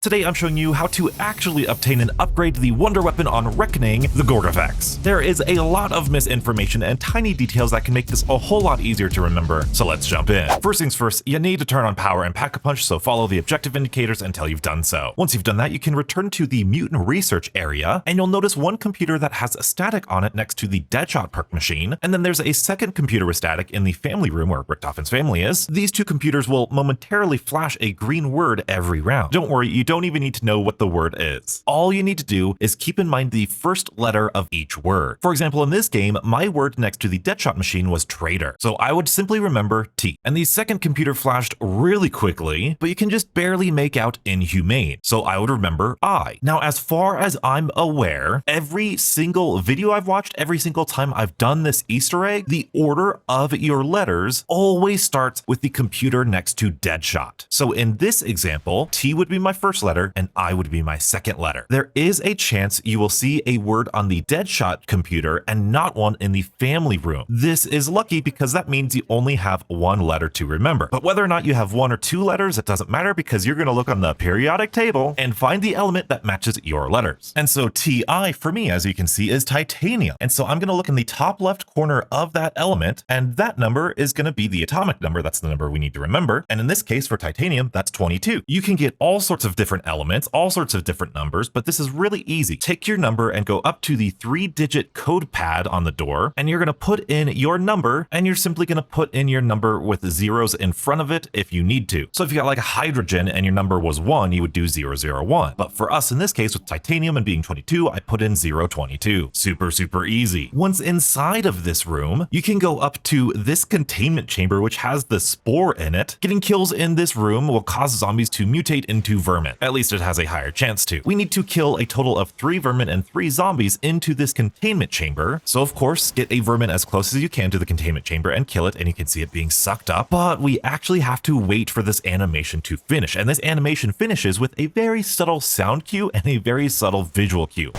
Today I'm showing you how to actually obtain and upgrade the wonder weapon on Reckoning, the Gorgofex. There is a lot of misinformation and tiny details that can make this a whole lot easier to remember, so let's jump in. First things first, you need to turn on power and pack-a-punch, so follow the objective indicators until you've done so. Once you've done that, you can return to the mutant research area, and you'll notice one computer that has a static on it next to the Deadshot perk machine, and then there's a second computer with static in the family room where Richtofen's family is. These two computers will momentarily flash a green word every round. Don't worry, you don't even need to know what the word is. All you need to do is keep in mind the first letter of each word. For example, in this game, my word next to the Deadshot machine was traitor, so I would simply remember T. And the second computer flashed really quickly, but you can just barely make out inhumane, so I would remember I. Now, as far as I'm aware, every single video I've watched, every single time I've done this Easter egg, the order of your letters always starts with the computer next to Deadshot. So in this example, T would be my first letter and I would be my second letter. There is a chance you will see a word on the Deadshot computer and not one in the family room. This is lucky because that means you only have one letter to remember. But whether or not you have one or two letters, it doesn't matter because you're going to look on the periodic table and find the element that matches your letters. And so Ti for me, as you can see, is titanium. And so I'm going to look in the top left corner of that element, and that number is going to be the atomic number. That's the number we need to remember. And in this case, for titanium, that's 22. You can get all sorts of different elements, all sorts of different numbers, but this is really easy. Take your number and go up to the 3-digit code pad on the door, and you're going to put in your number, and you're simply going to put in your number with zeros in front of it if you need to. So if you got like a hydrogen and your number was 1, you would do 001. But for us in this case with titanium and being 22, I put in 022. Super easy. Once inside of this room, you can go up to this containment chamber, which has the spore in it. Getting kills in this room will cause zombies to mutate into vermin. At least it has a higher chance to. We need to kill a total of 3 vermin and 3 zombies into this containment chamber. So of course, get a vermin as close as you can to the containment chamber and kill it, and you can see it being sucked up. But we actually have to wait for this animation to finish, and this animation finishes with a very subtle sound cue and a very subtle visual cue.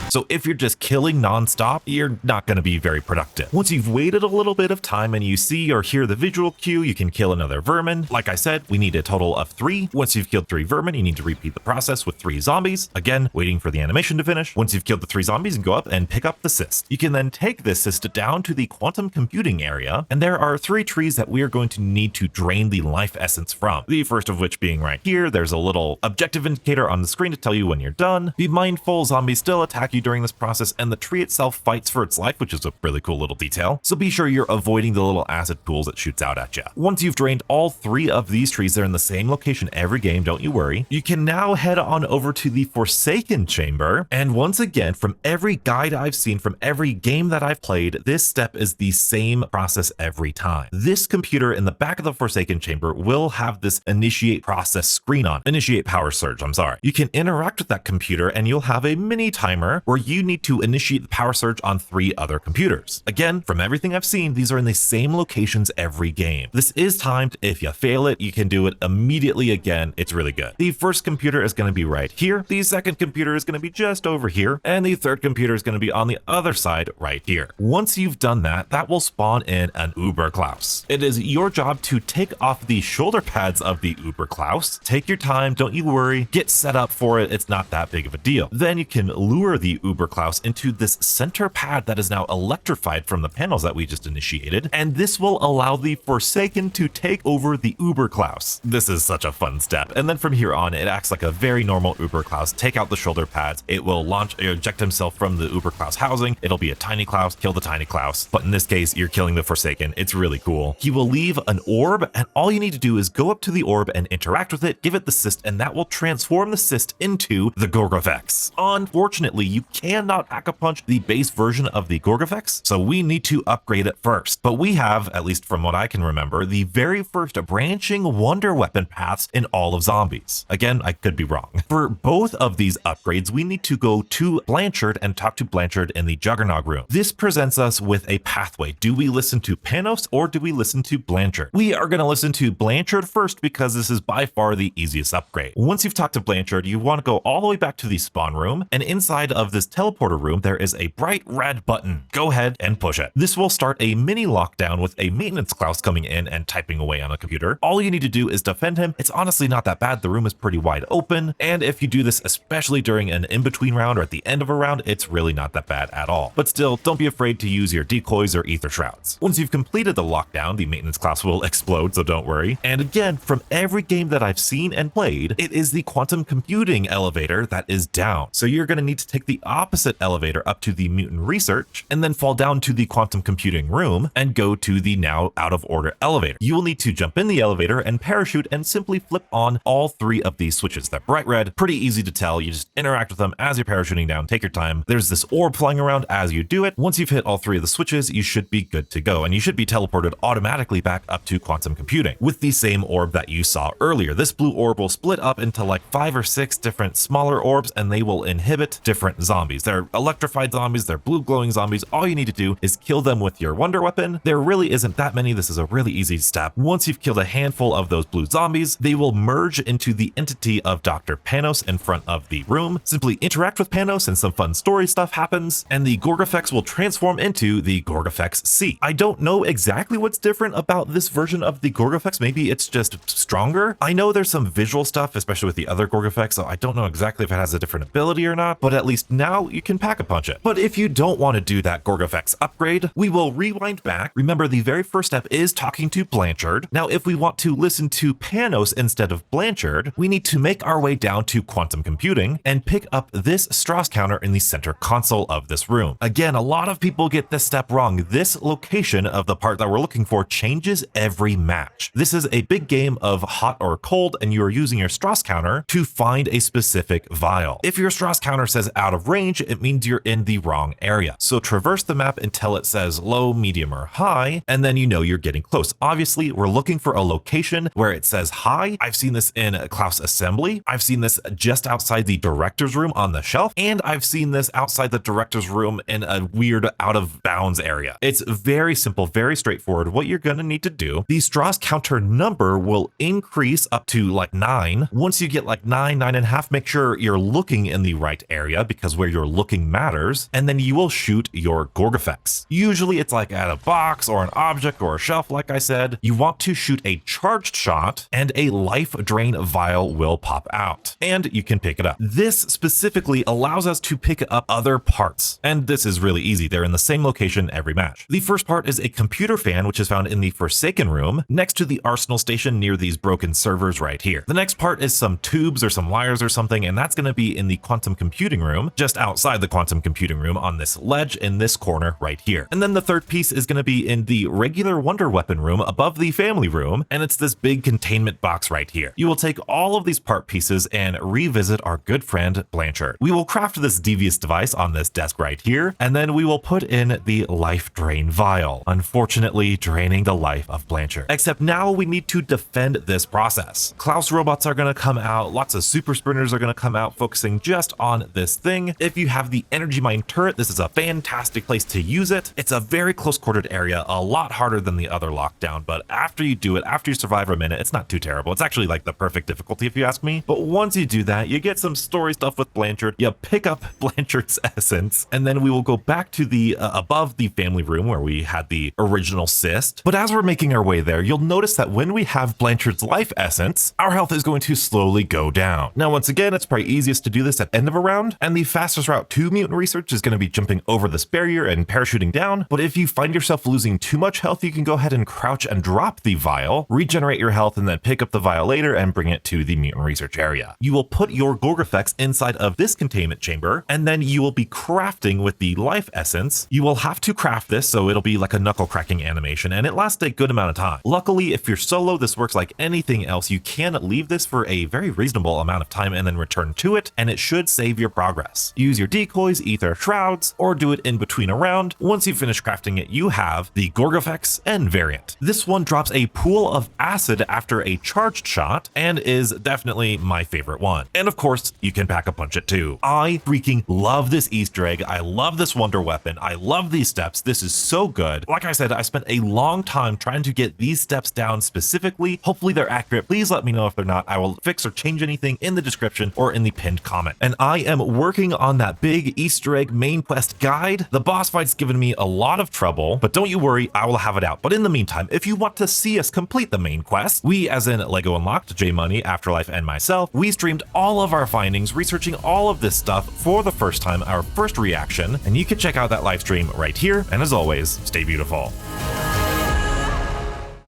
So if you're just killing nonstop, you're not going to be very productive. Once you've waited a little bit of time and you see or hear the visual cue, you can kill another vermin. Like I said, we need a total of 3. Once you've killed 3 vermin, you need to repeat the process with 3 zombies. Again, waiting for the animation to finish. Once you've killed the 3 zombies, you can go up and pick up the cyst. You can then take this cyst down to the quantum computing area, and there are 3 trees that we are going to need to drain the life essence from. The first of which being right here. There's a little objective indicator on the screen to tell you when you're done. Be mindful, zombies still attack you during this process, and the tree itself fights for its life, which is a really cool little detail. So be sure you're avoiding the little acid pools it shoots out at you. Once you've drained all 3 of these trees, they're in the same location every game, don't you worry. You can now head on over to the Forsaken Chamber, and once again, from every guide I've seen, from every game that I've played, this step is the same process every time. This computer in the back of the Forsaken Chamber will have this initiate process screen on. Initiate power surge, I'm sorry. You can interact with that computer and you'll have a mini timer where you need to initiate the power surge on 3 other computers. Again, from everything I've seen, these are in the same locations every game. This is timed. If you fail it, you can do it immediately again. It's really good. The first computer is going to be right here. The second computer is going to be just over here. And the third computer is going to be on the other side right here. Once you've done that, that will spawn in an Uberklaus. It is your job to take off the shoulder pads of the Uberklaus. Take your time. Don't you worry. Get set up for it. It's not that big of a deal. Then you can lure the Uberklaus into this center pad that is now electrified from the panels that we just initiated, and this will allow the Forsaken to take over the Uberklaus. This is such a fun step, and then from here on, it acts like a very normal Uberklaus. Take out the shoulder pads, it will launch, eject himself from the Uberklaus housing. It'll be a tiny Klaus, kill the tiny Klaus, but in this case, you're killing the Forsaken. It's really cool. He will leave an orb, and all you need to do is go up to the orb and interact with it, give it the cyst, and that will transform the cyst into the Gorgofex. Unfortunately, you cannot pack-a-punch the base version of the Gorgofex, so we need to upgrade it first. But we have, at least from what I can remember, the very first branching wonder weapon paths in all of zombies. Again, I could be wrong. For both of these upgrades, we need to go to Blanchard and talk to Blanchard in the Juggernaut room. This presents us with a pathway. Do we listen to Panos or do we listen to Blanchard? We are going to listen to Blanchard first because this is by far the easiest upgrade. Once you've talked to Blanchard, you want to go all the way back to the spawn room, and inside of this teleporter room, there is a bright red button. Go ahead and push it. This will start a mini lockdown with a maintenance Klaus coming in and typing away on a computer. All you need to do is defend him. It's honestly not that bad. The room is pretty wide open, and if you do this especially during an in-between round or at the end of a round, it's really not that bad at all. But still, don't be afraid to use your decoys or ether shrouds. Once you've completed the lockdown, the maintenance Klaus will explode, so don't worry. And again, from every game that I've seen and played, it is the quantum computing elevator that is down. So you're going to need to take the opposite elevator up to the mutant research and then fall down to the quantum computing room and go to the now out of order elevator. You will need to jump in the elevator and parachute and simply flip on all three of these switches. They're bright red, pretty easy to tell. You just interact with them as you're parachuting down. Take your time. There's this orb flying around as you do it. Once you've hit all three of the switches, you should be good to go, and you should be teleported automatically back up to quantum computing with the same orb that you saw earlier. This blue orb will split up into like 5 or 6 different smaller orbs, and they will inhibit different zombies. They're electrified zombies, they're blue glowing zombies. All you need to do is kill them with your wonder weapon. There really isn't that many. This is a really easy step. Once you've killed a handful of those blue zombies, they will merge into the entity of Dr. Panos in front of the room. Simply interact with Panos and some fun story stuff happens, and the Gorgofex will transform into the Gorgofex C. I don't know exactly what's different about this version of the Gorgofex. Maybe it's just stronger. I know there's some visual stuff, especially with the other Gorgofex, so I don't know exactly if it has a different ability or not, but at least now you can pack-a-punch it. But if you don't want to do that Gorgofex upgrade, we will rewind back. Remember, the very first step is talking to Blanchard. Now, if we want to listen to Panos instead of Blanchard, we need to make our way down to quantum computing and pick up this Strauss counter in the center console of this room. Again, a lot of people get this step wrong. This location of the part that we're looking for changes every match. This is a big game of hot or cold, and you are using your Strauss counter to find a specific vial. If your Strauss counter says out of range, it means you're in the wrong area. So traverse the map until it says low, medium, or high, and then you know you're getting close. Obviously, we're looking for a location where it says high. I've seen this in Klaus Assembly. I've seen this just outside the director's room on the shelf, and I've seen this outside the director's room in a weird out of bounds area. It's very simple, very straightforward. What you're going to need to do, the Strauss counter number will increase up to like 9. Once you get like 9, 9.5, make sure you're looking in the right area, because where you're looking matters, and then you will shoot your Gorgofex. Usually it's like at a box or an object or a shelf, like I said. You want to shoot a charged shot, and a life drain vial will pop out, and you can pick it up. This specifically allows us to pick up other parts, and this is really easy. They're in the same location every match. The first part is a computer fan, which is found in the Forsaken room next to the arsenal station near these broken servers right here. The next part is some tubes or some wires or something, and that's going to be in the quantum computing room, just outside the quantum computing room on this ledge in this corner right here. And then the third piece is going to be in the regular wonder weapon room above the family room, and it's this big containment box right here. You will take all of these part pieces and revisit our good friend Blanchard. We will craft this devious device on this desk right here, and then we will put in the life drain vial, unfortunately draining the life of Blanchard. Except now we need to defend this process. Klaus robots are going to come out, lots of super sprinters are going to come out, focusing just on this thing. If you have the energy mine turret, this is a fantastic place to use it. It's a very close quartered area, a lot harder than the other lockdown, but after you do it, after you survive a minute, it's not too terrible. It's actually like the perfect difficulty if you ask me. But once you do that, you get some story stuff with Blanchard, you pick up Blanchard's essence, and then we will go back to the above the family room where we had the original cyst. But as we're making our way there, you'll notice that when we have Blanchard's life essence, our health is going to slowly go down. Now, once again, it's probably easiest to do this at the end of a round, and the fastest route to mutant research is going to be jumping over this barrier and parachuting down. But if you find yourself losing too much health, you can go ahead and crouch and drop the vial, regenerate your health, and then pick up the vial later and bring it to the mutant research area. You will put your Gorgofex inside of this containment chamber, and then you will be crafting with the life essence. You will have to craft this, so it'll be like a knuckle cracking animation, and it lasts a good amount of time. Luckily, if you're solo, this works like anything else. You can leave this for a very reasonable amount of time and then return to it, and it should save your progress. Use your decoys, ether shrouds, or do it in between a round. Once you finish crafting it, you have the Gorgofex N variant. This one drops a pool of acid after a charged shot and is definitely my favorite one. And of course, you can pack-a-punch it too. I freaking love this Easter egg. I love this wonder weapon. I love these steps. This is so good. Like I said, I spent a long time trying to get these steps down specifically. Hopefully they're accurate. Please let me know if they're not. I will fix or change anything in the description or in the pinned comment. And I am working on that big Easter egg main quest guide. The boss fight's given me a lot of trouble, but don't you worry, I will have it out. But in the meantime, if you want to see us complete the main quest, we as in Lego Unlocked, J Money, Afterlife, and myself, we streamed all of our findings, researching all of this stuff for the first time, our first reaction, and you can check out that live stream right here. And as always, stay beautiful.